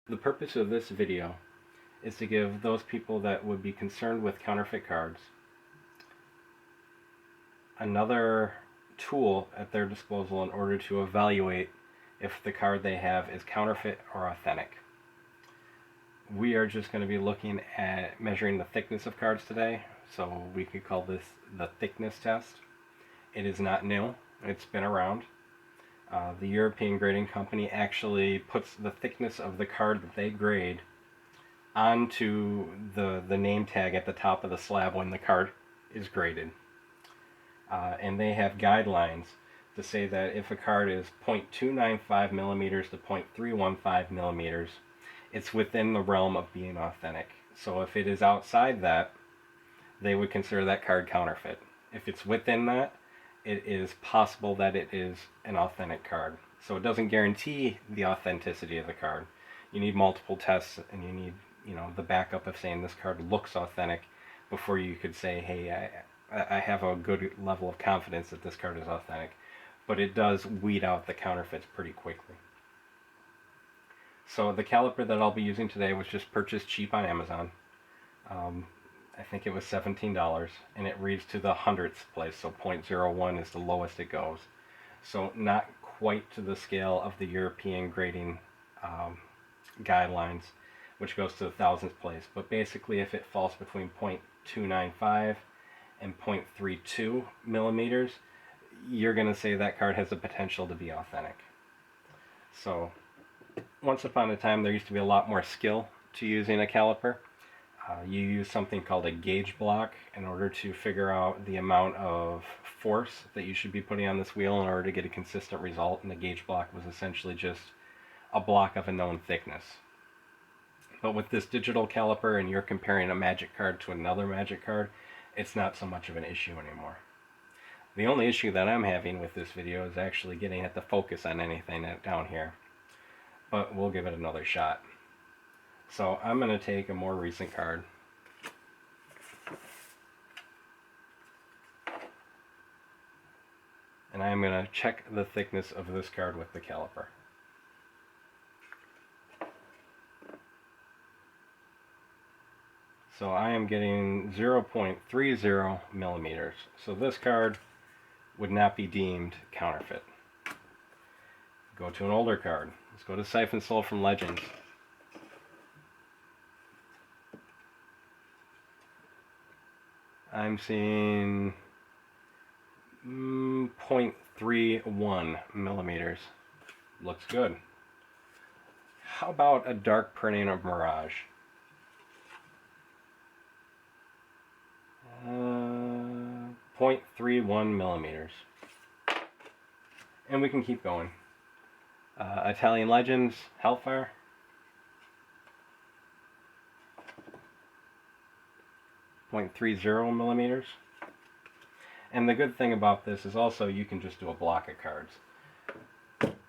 The purpose of this video is to give those people that would be concerned with counterfeit cards another tool at their disposal in order to evaluate if the card they have is counterfeit or authentic. We are just going to be looking at measuring the thickness of cards today, so we could call this the thickness test. It is not new, it's been around. The European grading company actually puts the thickness of the card that they grade onto the name tag at the top of the slab when the card is graded. And they have guidelines to say that if a card is 0.295 millimeters to 0.315 millimeters, it's within the realm of being authentic. So if it is outside that, they would consider that card counterfeit. If it's within that, it is possible that it is an authentic card. So it doesn't guarantee the authenticity of the card. You need multiple tests, and you need, the backup of saying this card looks authentic before you could say, hey, I have a good level of confidence that this card is authentic. But it does weed out the counterfeits pretty quickly. So the caliper that I'll be using today was just purchased cheap on Amazon. I think it was $17, and it reads to the hundredths place, so 0.01 is the lowest it goes. So not quite to the scale of the European grading guidelines, which goes to the thousandth place. But basically, if it falls between 0.295 and 0.32 millimeters, you're going to say that card has the potential to be authentic. So once upon a time, there used to be a lot more skill to using a caliper. You use something called a gauge block in order to figure out the amount of force that you should be putting on this wheel in order to get a consistent result, and the gauge block was essentially just a block of a known thickness. But with this digital caliper, and you're comparing a magic card to another magic card, it's not so much of an issue anymore. The only issue that I'm having with this video is actually getting it to focus on anything down here. But we'll give it another shot. So I'm going to take a more recent card. And I'm going to check the thickness of this card with the caliper. So I am getting 0.30 millimeters. So this card would not be deemed counterfeit. Go to an older card. Let's go to Siphon Soul from Legends. I'm seeing 0.31 millimeters. Looks good. How about a dark printing of Mirage? 0.31 millimeters. And we can keep going. Italian Legends, Hellfire. 0.30 millimeters. And the good thing about this is also you can just do a block of cards.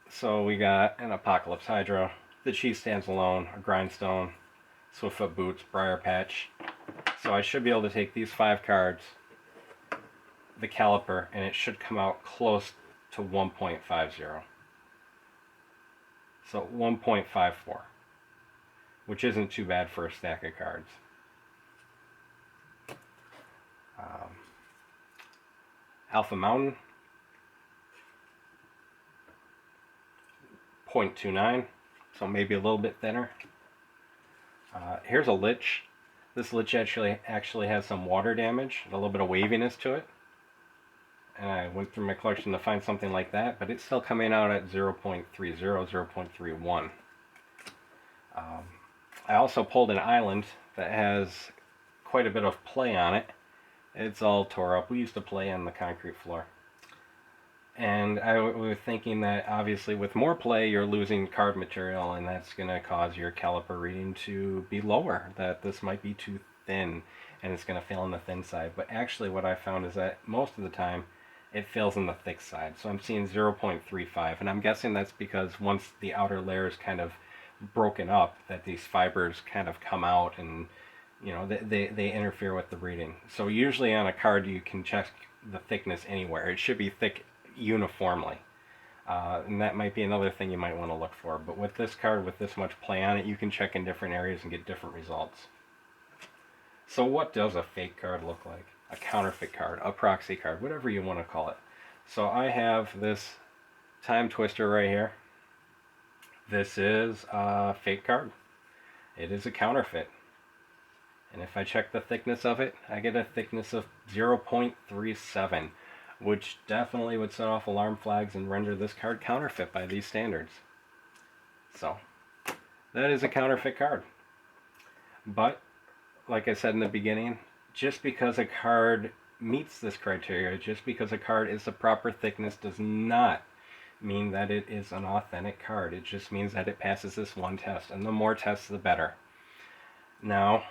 So we got an Apocalypse Hydra, the Chief Stands Alone, a Grindstone, Swiftfoot Boots, Briar Patch. So I should be able to take these 5 cards, the caliper, and it should come out close to 1.50. So 1.54, which isn't too bad for a stack of cards. Alpha Mountain, 0.29, so maybe a little bit thinner. Here's a Lich. This Lich actually has some water damage, a little bit of waviness to it. And I went through my collection to find something like that, but it's still coming out at 0.30, 0.31. I also pulled an island that has quite a bit of play on it. It's all tore up. We used to play on the concrete floor. And I was thinking that obviously with more play you're losing card material, and that's going to cause your caliper reading to be lower, that this might be too thin and it's going to fail on the thin side. But actually what I found is that most of the time it fails on the thick side. So I'm seeing 0.35, and I'm guessing that's because once the outer layer is kind of broken up, that these fibers kind of come out and they interfere with the reading. So usually on a card you can check the thickness anywhere. It should be thick uniformly. And that might be another thing you might want to look for. But with this card, with this much play on it, you can check in different areas and get different results. So what does a fake card look like? A counterfeit card, a proxy card, whatever you want to call it. So I have this time twister right here. This is a fake card. It is a counterfeit. And if I check the thickness of it, I get a thickness of 0.37, which definitely would set off alarm flags and render this card counterfeit by these standards. So, that is a counterfeit card. But, like I said in the beginning, just because a card meets this criteria, just because a card is the proper thickness, does not mean that it is an authentic card. It just means that it passes this one test, and the more tests, the better. Now,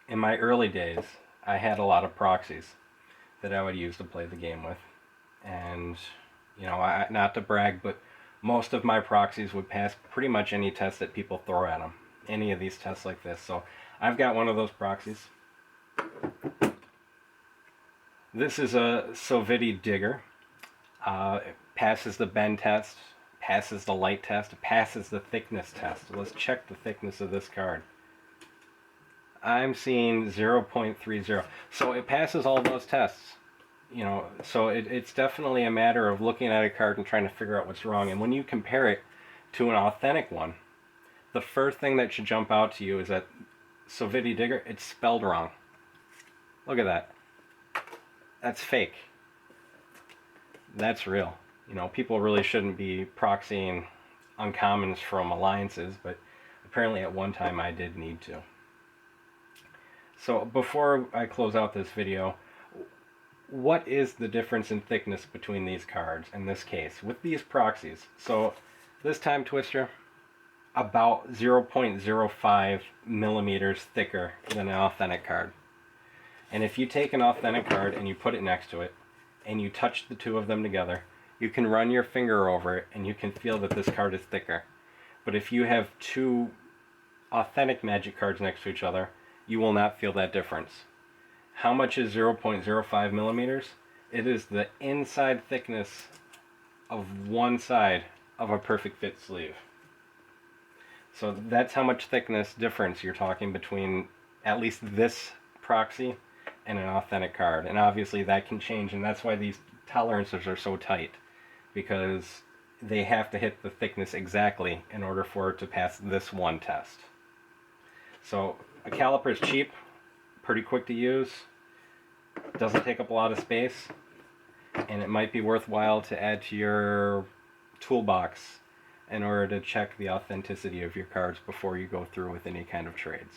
in my early days, I had a lot of proxies that I would use to play the game with. And, you know, not to brag, but most of my proxies would pass pretty much any test that people throw at them. Any of these tests like this. So I've got one of those proxies. This is a Soviti Digger. It passes the bend test, passes the light test, passes the thickness test. Let's check the thickness of this card. I'm seeing 0.30. So it passes all those tests. You know, so it's definitely a matter of looking at a card and trying to figure out what's wrong. And when you compare it to an authentic one, the first thing that should jump out to you is that Soviti Digger, it's spelled wrong. Look at that. That's fake. That's real. You know, people really shouldn't be proxying uncommons from alliances, but apparently at one time I did need to. So before I close out this video, what is the difference in thickness between these cards in this case with these proxies? So this time twister, about 0.05 millimeters thicker than an authentic card. And if you take an authentic card and you put it next to it and you touch the two of them together, you can run your finger over it and you can feel that this card is thicker. But if you have two authentic Magic cards next to each other, you will not feel that difference. How much is 0.05 millimeters? It is the inside thickness of one side of a perfect fit sleeve. So that's how much thickness difference you're talking between at least this proxy and an authentic card. And obviously that can change, and that's why these tolerances are so tight, because they have to hit the thickness exactly in order for it to pass this one test. So a caliper is cheap, pretty quick to use, doesn't take up a lot of space, and it might be worthwhile to add to your toolbox in order to check the authenticity of your cards before you go through with any kind of trades.